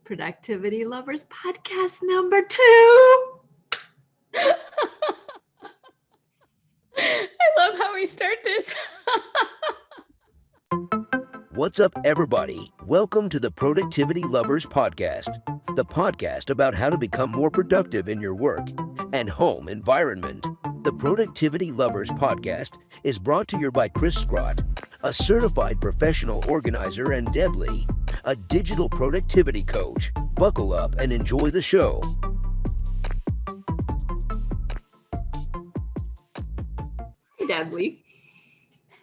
Productivity Lovers podcast number 2. I love how we start this. What's up, everybody? Welcome to the Productivity Lovers podcast, the podcast about how to become more productive in your work and home environment. The Productivity Lovers podcast is brought to you by Sgrott, a certified professional organizer, and Deb, a digital productivity coach. Buckle up and enjoy the show. Hi, Deb.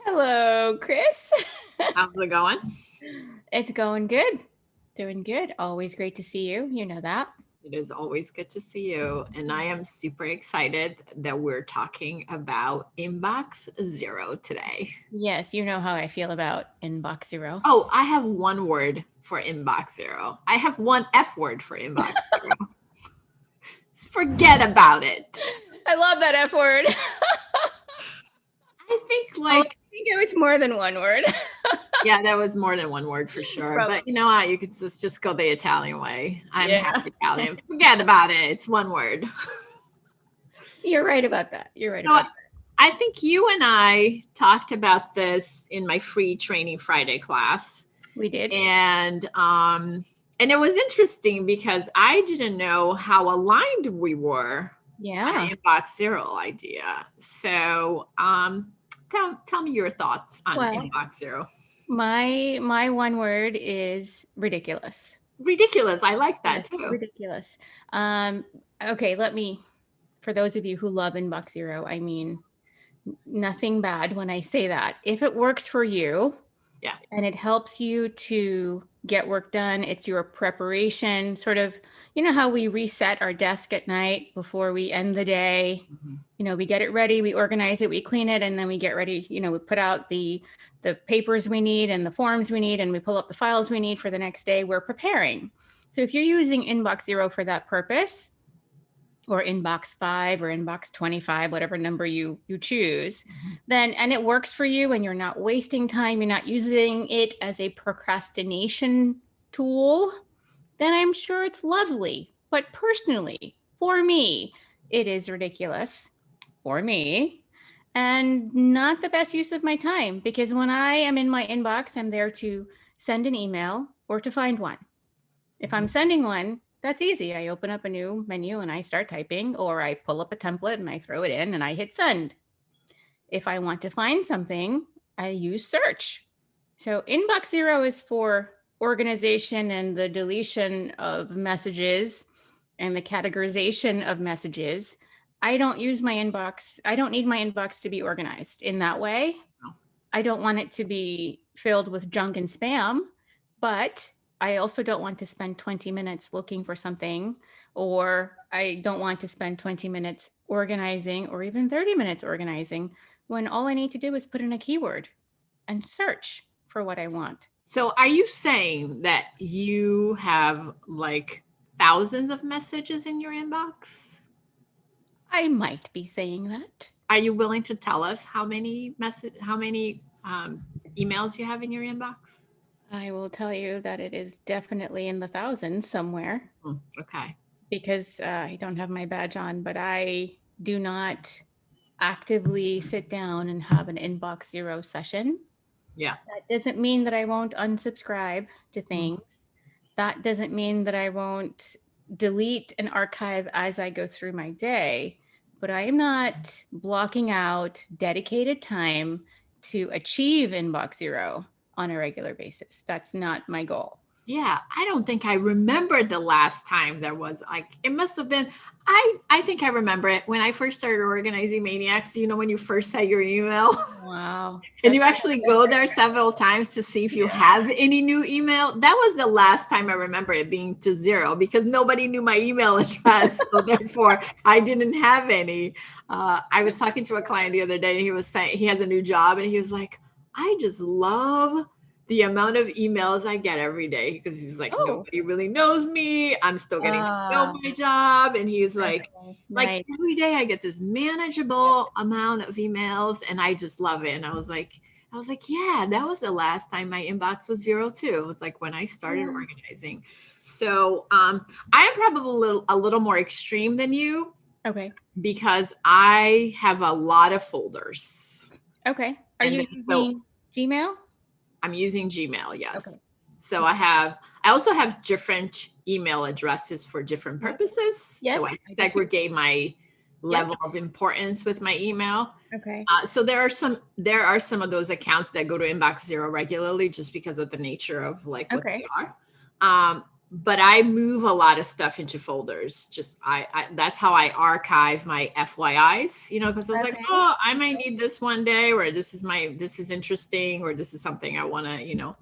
Hello, Chris. How's it going? It's going good. Doing good. Always great to see you. You know that. It is always good to see you. And I am super excited that we're talking about Inbox Zero today. Yes, you know how I feel about Inbox Zero. Oh, I have one word for Inbox Zero. I have one F word for Inbox Zero. Forget about it. I love that F word. I think I think it was more than one word. Yeah, that was more than one word for sure. Probably. But you know what? You could just go the Italian way. I'm half Italian. Forget about it. It's one word. You're right about that. I think you and I talked about this in my free Training Friday class. We did. And it was interesting because I didn't know how aligned we were on the Inbox Zero idea. So tell me your thoughts on Inbox Zero. My one word is ridiculous. Ridiculous. I like that too. Ridiculous. Okay, for those of you who love Inbox Zero, I mean nothing bad when I say that. If it works for you, and it helps you to get work done, it's your preparation, sort of, you know how we reset our desk at night before we end the day. Mm-hmm. You know, we get it ready, we organize it, we clean it, and then we get ready, you know, we put out the papers we need and the forms we need, and we pull up the files we need for the next day. We're preparing. So if you're using Inbox Zero for that purpose, or Inbox 5 or Inbox 25, whatever number you choose, and it works for you and you're not wasting time, you're not using it as a procrastination tool, then I'm sure it's lovely. But personally, for me, it is ridiculous for me and not the best use of my time, because when I am in my inbox, I'm there to send an email or to find one. If I'm sending one, that's easy. I open up a new menu and I start typing, or I pull up a template and I throw it in and I hit send. If I want to find something, I use search. So Inbox Zero is for organization and the deletion of messages and the categorization of messages. I don't use my inbox. I don't need my inbox to be organized in that way. No. I don't want it to be filled with junk and spam, but I also don't want to spend 20 minutes looking for something, or I don't want to spend 20 minutes organizing or even 30 minutes organizing when all I need to do is put in a keyword and search for what I want. So are you saying that you have like thousands of messages in your inbox? I might be saying that. Are you willing to tell us how many emails you have in your inbox? I will tell you that it is definitely in the thousands somewhere. Okay. Because I don't have my badge on, but I do not actively sit down and have an Inbox Zero session. Yeah. That doesn't mean that I won't unsubscribe to things. That doesn't mean that I won't delete and archive as I go through my day, but I am not blocking out dedicated time to achieve Inbox Zero on a regular basis. That's not my goal. Yeah, I don't think I remembered the last time there was it must have been, I think I remember it when I first started organizing Maniacs, you know, when you first set your email. Wow. And you actually go there several times to see if you have any new email. That was the last time I remember it being to zero, because nobody knew my email address. So therefore I didn't have any. I was talking to a client the other day and he was saying he has a new job and he was like, I just love the amount of emails I get every day, because he was like, nobody really knows me. I'm still getting to know my job. And he's like, every day I get this manageable amount of emails and I just love it. And I was like, yeah, that was the last time my inbox was zero too. It was like when I started organizing. So I am probably a little more extreme than you. Okay. Because I have a lot of folders. Okay. Are you using Gmail? I'm using Gmail, yes. Okay. So I also have different email addresses for different purposes. Yes, so I segregate my level of importance with my email. Okay. So there are some of those accounts that go to inbox 0 regularly just because of the nature of like what they are. But I move a lot of stuff into folders. Just that's how I archive my FYIs, because I was like, oh, I might need this one day, or this is interesting, or this is something I want to,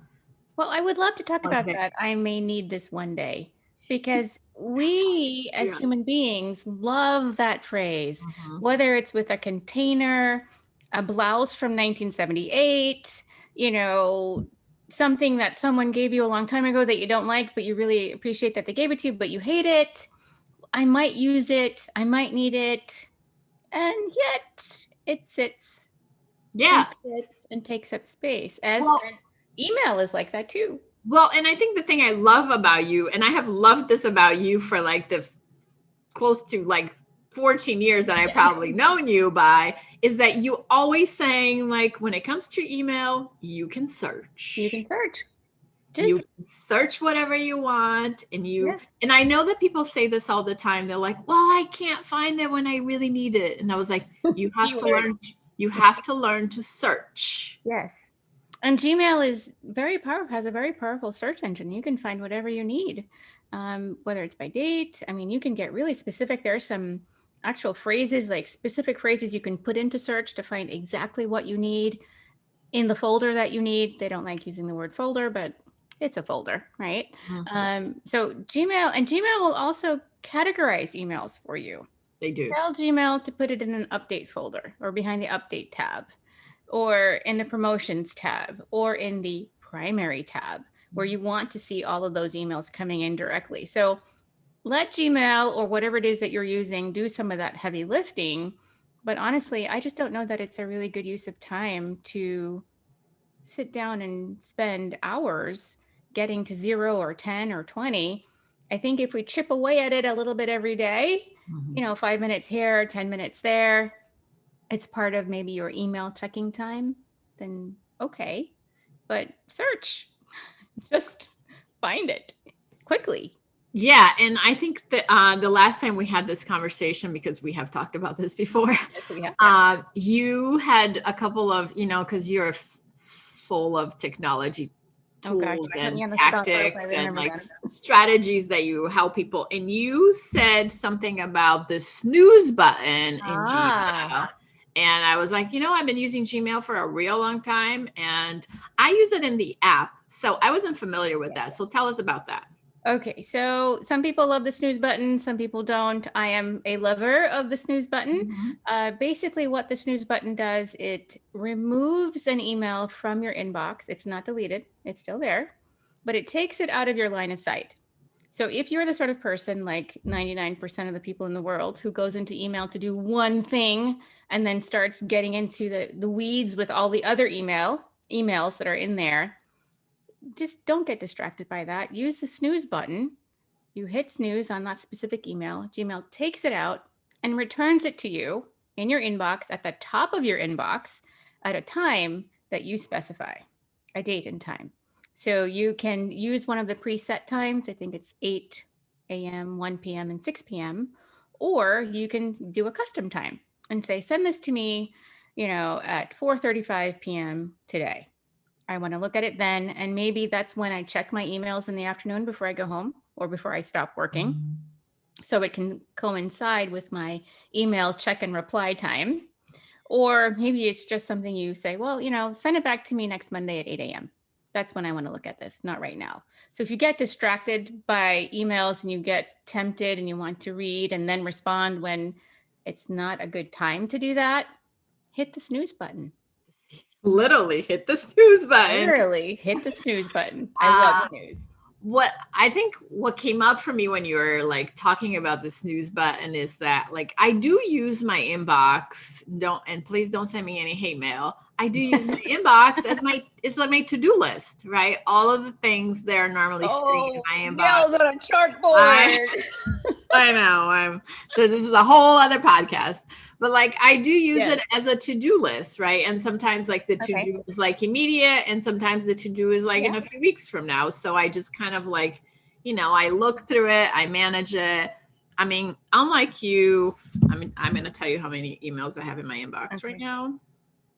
Well, I would love to talk about that. I may need this one day, because we as human beings love that phrase, whether it's with a container, a blouse from 1978, something that someone gave you a long time ago that you don't like, but you really appreciate that they gave it to you, but you hate it. I might use it. I might need it. And yet it sits. Yeah. And takes up space. Email is like that too. Well, and I think the thing I love about you, and I have loved this about you for like the close to like 14 years that I've probably known you by, is that you always saying like, when it comes to email, you can search. You can search. You can search whatever you want. And and I know that people say this all the time. They're like, well, I can't find it when I really need it. And I was like, you have to learn to search. Yes. And Gmail is has a very powerful search engine. You can find whatever you need, whether it's by date. I mean, you can get really specific. There are some actual phrases, like specific phrases you can put into search to find exactly what you need in the folder that you need. They don't like using the word folder, but it's a folder, right? So Gmail will also categorize emails for you. They do. Tell Gmail to put it in an update folder, or behind the update tab, or in the promotions tab, or in the primary tab, where you want to see all of those emails coming in directly. So let Gmail or whatever it is that you're using do some of that heavy lifting. But honestly, I just don't know that it's a really good use of time to sit down and spend hours getting to 0 or 10 or 20. I think if we chip away at it a little bit every day, 5 minutes here, 10 minutes there, it's part of maybe your email checking time, then okay. But search, just find it quickly. Yeah. And I think that the last time we had this conversation, because we have talked about this before, you had a couple of, because you're full of technology tools and tactics and like strategies that you help people. And you said something about the snooze button in Gmail. And I was like, I've been using Gmail for a real long time, and I use it in the app. So I wasn't familiar with that. So tell us about that. Okay, so some people love the snooze button, some people don't. I am a lover of the snooze button. Basically, what the snooze button does, it removes an email from your inbox. It's not deleted, it's still there, but it takes it out of your line of sight. So if you're the sort of person, like 99% of the people in the world, who goes into email to do one thing and then starts getting into the weeds with all the other emails that are in there, just don't get distracted by that. Use the snooze button. You hit snooze on that specific email. Gmail takes it out and returns it to you in your inbox at the top of your inbox at a time that you specify, a date and time. So you can use one of the preset times. I think it's 8 a.m., 1 p.m., and 6 p.m. Or you can do a custom time and say, send this to me, at 4:35 p.m. today. I want to look at it then. And maybe that's when I check my emails in the afternoon before I go home or before I stop working. So it can coincide with my email check and reply time. Or maybe it's just something you say, well, send it back to me next Monday at 8 a.m. That's when I want to look at this, not right now. So if you get distracted by emails and you get tempted and you want to read and then respond when it's not a good time to do that, hit the snooze button. Literally hit the snooze button. Literally hit the snooze button. I love snooze. What came up for me when you were like talking about the snooze button is that like I do use my inbox. And please don't send me any hate mail. I do use my inbox as it's like my to-do list, right? All of the things that are normally sitting in my inbox. Nails on a chalkboard. I know. So this is a whole other podcast. But like I do use it as a to-do list, right? And sometimes like the to-do is like immediate, and sometimes the to-do is like in a few weeks from now. So I just kind of like, I look through it, I manage it. I mean, unlike you, I'm going to tell you how many emails I have in my inbox right now.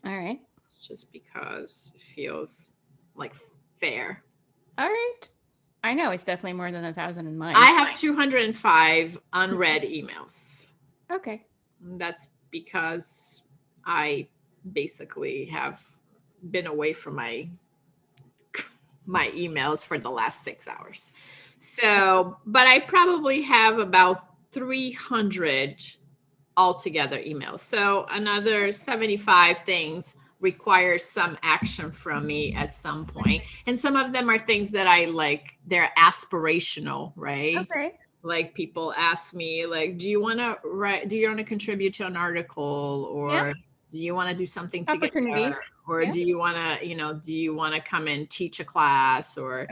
All right. It's just because it feels like fair. All right. I know it's definitely more than 1,000 in mine. I have 205 unread emails. Okay. That's because I basically have been away from my emails for the last 6 hours. So, but I probably have about 300 altogether emails. So another 75 things require some action from me at some point. And some of them are things that I like, they're aspirational, right? Okay. Like people ask me like, do you want to contribute to an article, or do you want to do something together, or do you want to come and teach a class, or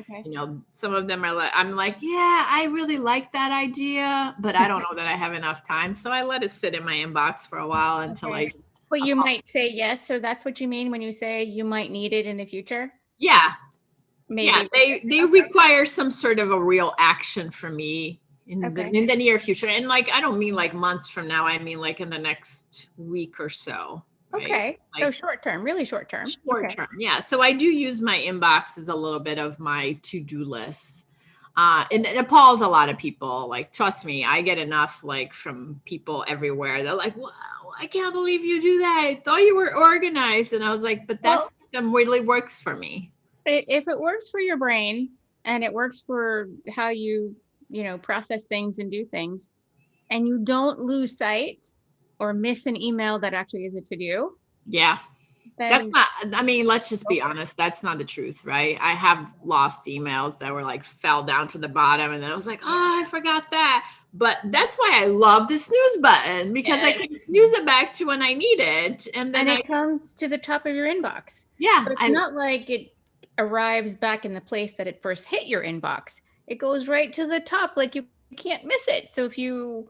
some of them are like, I'm like, yeah, I really like that idea, but I don't know that I have enough time, so I let it sit in my inbox for a while until I just but you might say yes, so that's what you mean when you say you might need it in the future? Yeah. Maybe. Yeah, they require some sort of a real action from me in the near future. And like, I don't mean like months from now. I mean like in the next week or so. Right? Okay. Like, so short term, really short term. Term. Yeah. So I do use my inbox as a little bit of my to-do list. And it appalls a lot of people. Like, trust me, I get enough like from people everywhere. They're like, wow, I can't believe you do that. I thought you were organized. And I was like, but that system really works for me. If it works for your brain and it works for how you process things and do things, and you don't lose sight or miss an email that actually is a to-do. Yeah. That's not, let's just be honest. That's not the truth, right? I have lost emails that were like fell down to the bottom, and then I was like, oh, I forgot that. But that's why I love the snooze button, because I can snooze it back to when I need it. And then it comes to the top of your inbox. Yeah. So it's not like it arrives back in the place that it first hit your inbox. It goes right to the top, like you can't miss it. So if you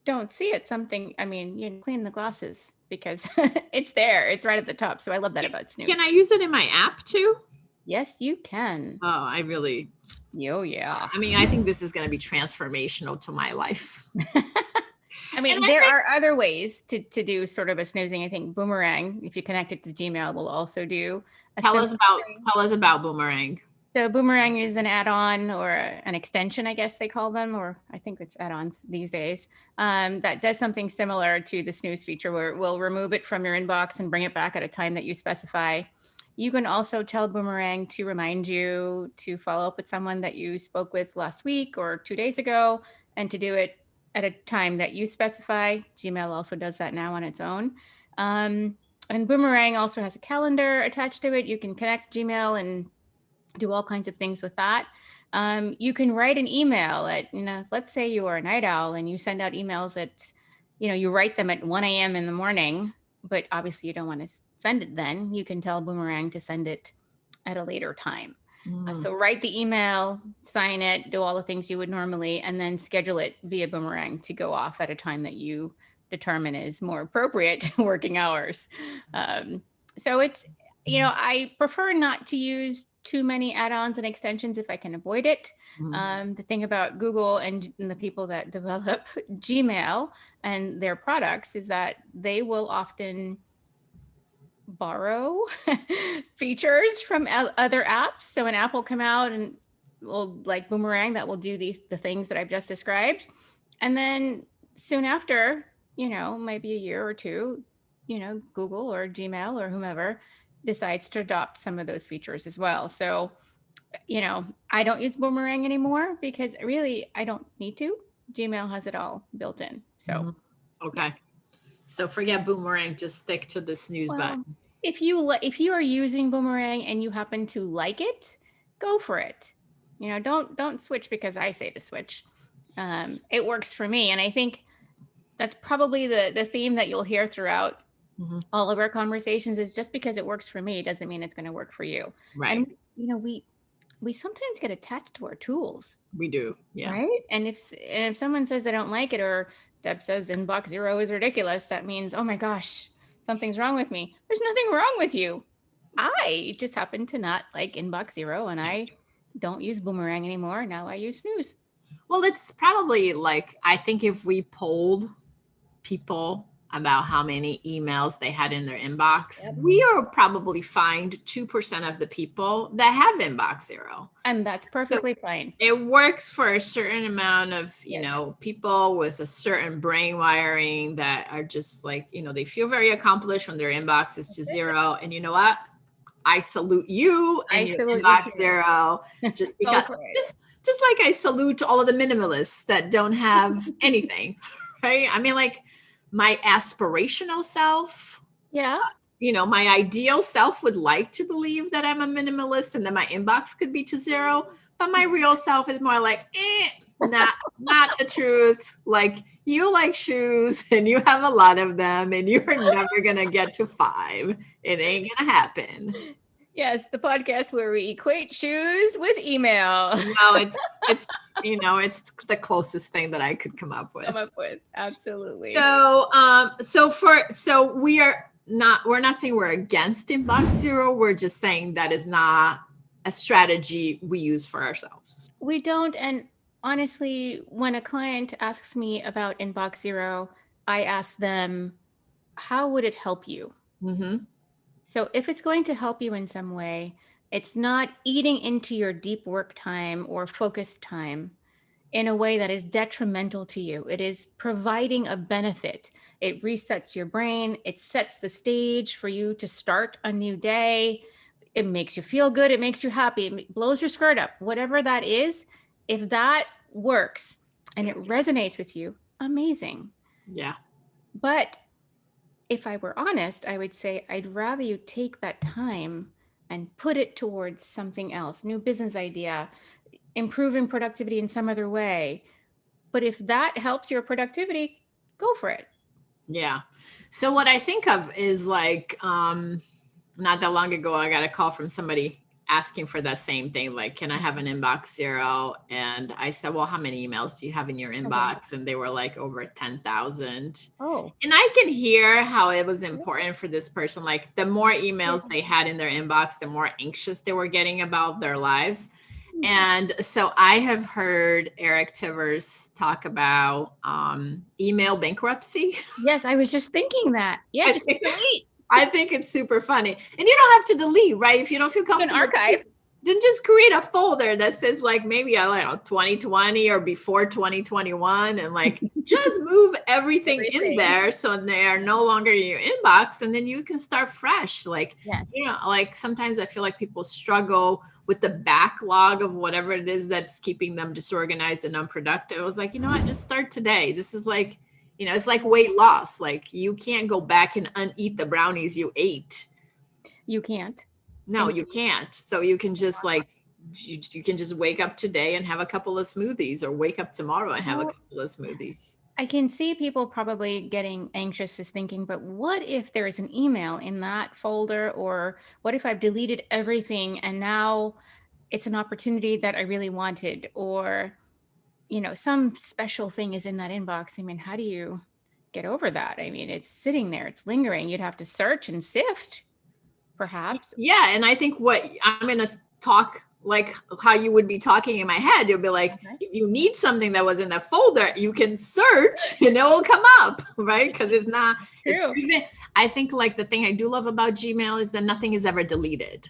don't see it, you clean the glasses because it's there. It's right at the top. So I love that about Snooze. Can I use it in my app too? Yes, you can. Oh, I really. Oh, yeah. I think this is going to be transformational to my life. There are other ways to do sort of a snoozing. I think Boomerang, if you connect it to Gmail, will also do. Tell us about Boomerang. So Boomerang is an add-on or an extension, I guess they call them, or I think it's add-ons these days, that does something similar to the snooze feature, where it will remove it from your inbox and bring it back at a time that you specify. You can also tell Boomerang to remind you to follow up with someone that you spoke with last week or 2 days ago, and to do it at a time that you specify. Gmail also does that now on its own. And Boomerang also has a calendar attached to it. You can connect Gmail and do all kinds of things with that. You can write an email at, let's say you are a night owl and you send out emails at, you write them at 1 a.m. in the morning, but obviously you don't want to send it then. You can tell Boomerang to send it at a later time. So write the email, sign it, do all the things you would normally, and then schedule it via Boomerang to go off at a time that you determine is more appropriate working hours. So it's, I prefer not to use too many add-ons and extensions if I can avoid it. The thing about Google and the people that develop Gmail and their products is that they will often borrow features from other apps. So an app will come out and will, like Boomerang, that will do the things that I've just described. And then soon after, might be a year or two, Google or Gmail or whomever decides to adopt some of those features as well. So, I don't use Boomerang anymore because really I don't need to. Gmail has it all built in. So, okay. So forget Boomerang, just stick to the snooze button. If you are using Boomerang and you happen to like it, go for it. Don't switch because I say to switch. It works for me. And I think that's probably the theme that you'll hear throughout All of our conversations is just because it works for me doesn't mean it's going to work for you. Right. And we sometimes get attached to our tools. We do. Yeah. Right. And if someone says they don't like it, or Deb says inbox zero is ridiculous, that means, oh my gosh, something's wrong with me. There's nothing wrong with you. I just happen to not like inbox zero, and I don't use Boomerang anymore. Now I use Snooze. Well, it's probably like, I think if we polled people about how many emails they had in their inbox, we are probably find 2% of the people that have inbox zero. And that's perfectly fine. It works for a certain amount of, people with a certain brain wiring that are just like, they feel very accomplished when their inbox is to zero. And you know what? I salute you and your inbox zero, just because, just like I salute all of the minimalists that don't have anything, right? I mean, like, my aspirational self, my ideal self would like to believe that I'm a minimalist and that my inbox could be to zero, but my real self is more like, not the truth. Like, you like shoes and you have a lot of them and you're never gonna get to 5. It ain't gonna happen. Yes, the podcast where we equate shoes with email. No, it's it's the closest thing that I could come up with. Absolutely. So we're not saying we're against inbox zero. We're just saying that is not a strategy we use for ourselves. We don't. And honestly, when a client asks me about inbox zero, I ask them, how would it help you? Mm-hmm. So if it's going to help you in some way, it's not eating into your deep work time or focus time in a way that is detrimental to you. It is providing a benefit. It resets your brain. It sets the stage for you to start a new day. It makes you feel good. It makes you happy. It blows your skirt up. Whatever that is, if that works and it resonates with you, amazing. Yeah. But if I were honest, I would say I'd rather you take that time and put it towards something else, new business idea, improving productivity in some other way. But if that helps your productivity, go for it. Yeah. So what I think of is like, not that long ago, I got a call from somebody asking for that same thing. Like, can I have an inbox zero? And I said, well, how many emails do you have in your inbox? Okay. And they were like over 10,000. Oh. And I can hear how it was important for this person. Like, the more emails they had in their inbox, the more anxious they were getting about their lives. And so I have heard Eric Tivers talk about email bankruptcy. Yes, I was just thinking that. Yeah, just delete. I think it's super funny. And you don't have to delete, right? If you don't feel comfortable. You can archive. Then just create a folder that says like maybe, I don't know, 2020 or before 2021. And like just move everything in there so they are no longer in your inbox. And then you can start fresh. Like, like sometimes I feel like people struggle with the backlog of whatever it is that's keeping them disorganized and unproductive. I was like, you know what, just start today. This is like, it's like weight loss. Like, you can't go back and uneat the brownies you ate. You can't. No, you can't. So you can just like, you can just wake up today and have a couple of smoothies, or wake up tomorrow and have a couple of smoothies. I can see people probably getting anxious, just thinking, but what if there's an email in that folder? Or what if I've deleted everything and now it's an opportunity that I really wanted? Or some special thing is in that inbox. I mean, how do you get over that? I mean, it's sitting there, it's lingering. You'd have to search and sift, perhaps. Yeah. And I think what I'm going to talk like how you would be talking in my head. You'll be like, if you need something that was in the folder, you can search and it will come up, right? Because it's not true. I think like the thing I do love about Gmail is that nothing is ever deleted.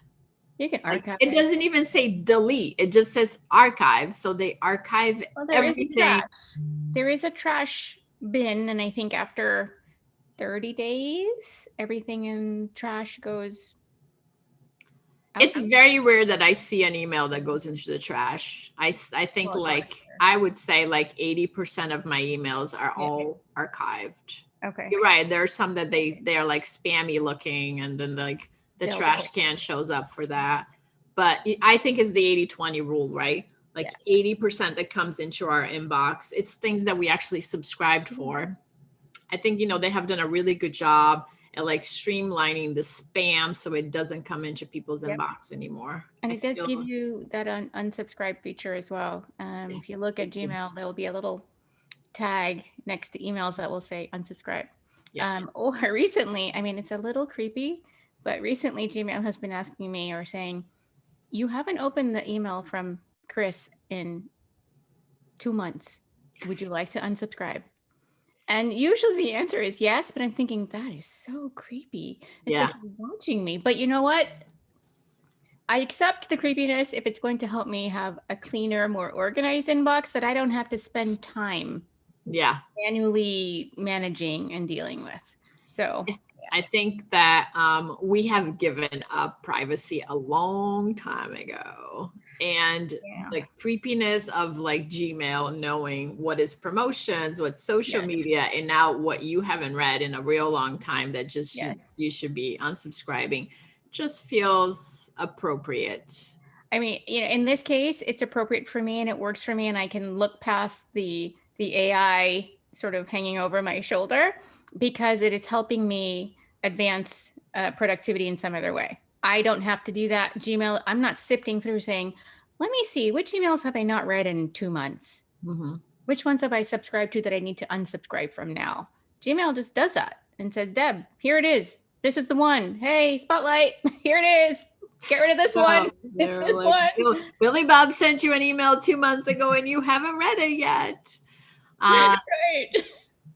You can archive. It doesn't even say delete. It just says archive. So they archive everything. There is a trash bin. And I think after 30 days, everything in trash goes out. It's very rare that I see an email that goes into the trash. I think I would say like 80% of my emails are all archived. Okay. You're right. There are some that they're like spammy looking, and then like the trash can shows up for that. But I think it's the 80-20 rule, right? Like 80% that comes into our inbox, it's things that we actually subscribed for. I think, they have done a really good job and like streamlining the spam so it doesn't come into people's Yep. inbox anymore. And it does give you that unsubscribe feature as well. If you look at Gmail, there will be a little tag next to emails that will say unsubscribe. Or recently, I mean, it's a little creepy, but recently Gmail has been asking me or saying, you haven't opened the email from Cris in 2 months. Would you like to unsubscribe? And usually the answer is yes, but I'm thinking that is so creepy. It's like you're watching me. But you know what? I accept the creepiness if it's going to help me have a cleaner, more organized inbox that I don't have to spend time manually managing and dealing with. So I think that we have given up privacy a long time ago. And the creepiness of like Gmail knowing what is promotions, what's social media, and now what you haven't read in a real long time that just you should be unsubscribing just feels appropriate. I mean, in this case, it's appropriate for me and it works for me, and I can look past the AI sort of hanging over my shoulder because it is helping me advance productivity in some other way. I don't have to do that. Gmail, I'm not sifting through saying, let me see, which emails have I not read in 2 months? Mm-hmm. Which ones have I subscribed to that I need to unsubscribe from now? Gmail just does that and says, Deb, here it is. This is the one. Hey, spotlight, here it is. Get rid of this one. It's this one. Billy Bob sent you an email 2 months ago and you haven't read it yet. Right.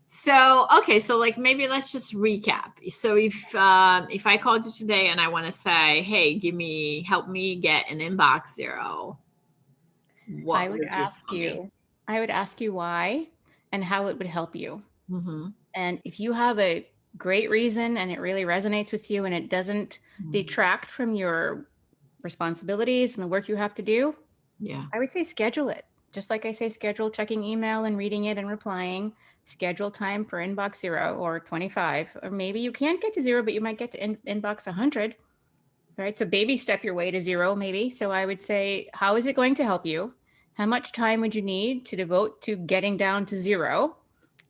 So, okay. So like, maybe let's just recap. So if I called you today and I want to say, hey, help me get an inbox zero. What I would ask you why and how it would help you. Mm-hmm. And if you have a great reason and it really resonates with you and it doesn't detract from your responsibilities and the work you have to do, I would say schedule it. Just like I say, schedule checking email and reading it and replying. Schedule time for inbox 0 or 25, or maybe you can't get to 0, but you might get to inbox 100, right? So baby step your way to 0, maybe. So I would say, how is it going to help you? How much time would you need to devote to getting down to 0?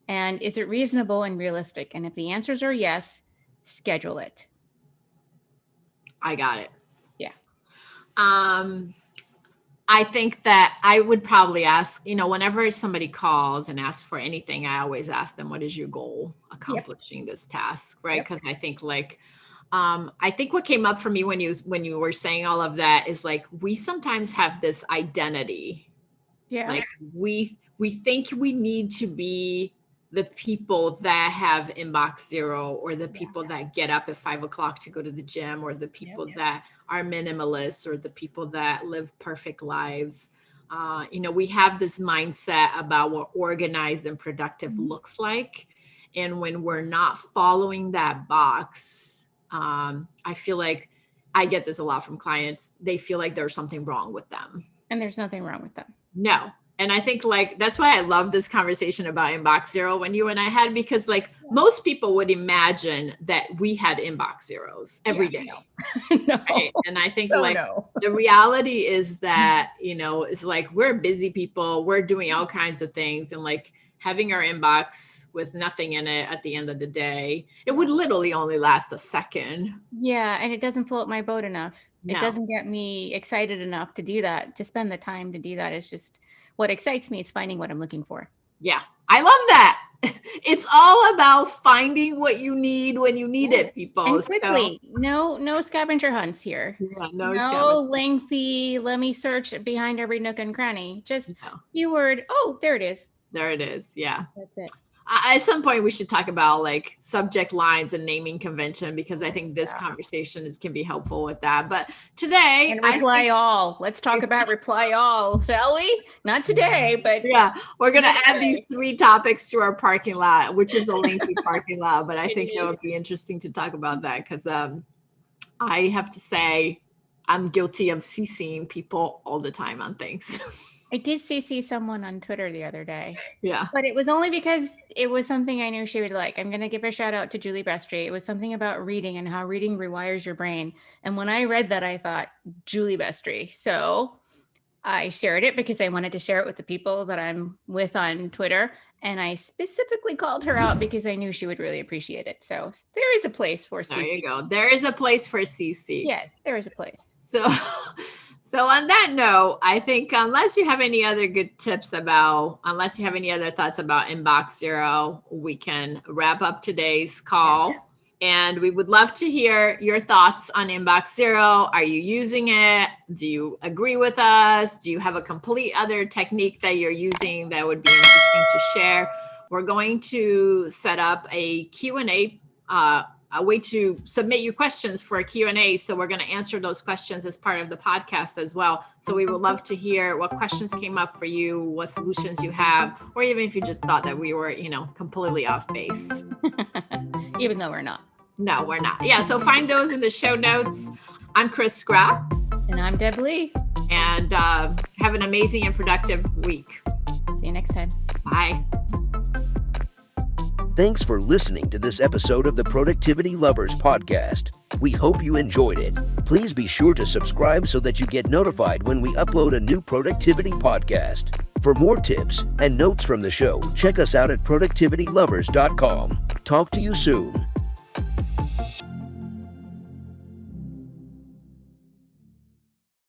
And is it reasonable and realistic? And if the answers are yes, schedule it. I got it. Yeah. I think that I would probably ask, whenever somebody calls and asks for anything, I always ask them, what is your goal accomplishing this task? Right. Because I think I think what came up for me when you were saying all of that is like, we sometimes have this identity. Yeah. Like we think we need to be the people that have inbox 0 or the people that get up at 5 o'clock to go to the gym or the people that are minimalists or the people that live perfect lives. We have this mindset about what organized and productive looks like. And when we're not following that box, I feel like I get this a lot from clients. They feel like there's something wrong with them. And there's nothing wrong with them. No. And I think that's why I love this conversation about inbox 0 when you and I had, because most people would imagine that we had inbox zeros every day. No. Right? And I think the reality is that, it's like, we're busy people, we're doing all kinds of things, and having our inbox with nothing in it at the end of the day, it would literally only last a second. Yeah. And it doesn't float my boat enough. No. It doesn't get me excited enough to do that, to spend the time to do that. It's just, what excites me is finding what I'm looking for. Yeah. I love that. It's all about finding what you need when you need it, people. And quickly. So, no scavenger hunts here. Yeah, no lengthy, let me search behind every nook and cranny. Just keyword. Oh, there it is. There it is. Yeah. That's it. At some point we should talk about subject lines and naming convention, because I think this conversation can be helpful with that. But today, and reply all. Let's talk about reply all, shall we? Not today, but we're going to add these 3 topics to our parking lot, which is a lengthy parking lot. But I think it would be interesting to talk about that, because I have to say I'm guilty of CCing people all the time on things. I did CC someone on Twitter the other day. Yeah. But it was only because it was something I knew she would like. I'm going to give a shout out to Julie Bestry. It was something about reading and how reading rewires your brain. And when I read that, I thought, Julie Bestry. So I shared it because I wanted to share it with the people that I'm with on Twitter. And I specifically called her out because I knew she would really appreciate it. So there is a place for CC. There you go. There is a place for CC. Yes, there is a place. So on that note, I think unless you have any other thoughts about Inbox Zero, we can wrap up today's call. Yeah. And we would love to hear your thoughts on Inbox Zero. Are you using it? Do you agree with us? Do you have a complete other technique that you're using that would be interesting to share? We're going to set up a Q&A, a way to submit your questions for a Q&A. So we're going to answer those questions as part of the podcast as well. So we would love to hear what questions came up for you, what solutions you have, or even if you just thought that we were, completely off base. Even though we're not. No, we're not. Yeah, so find those in the show notes. I'm Cris Sgrott. And I'm Deb Lee. And have an amazing and productive week. See you next time. Bye. Thanks for listening to this episode of the Productivity Lovers podcast. We hope you enjoyed it. Please be sure to subscribe so that you get notified when we upload a new productivity podcast. For more tips and notes from the show, check us out at productivitylovers.com. Talk to you soon.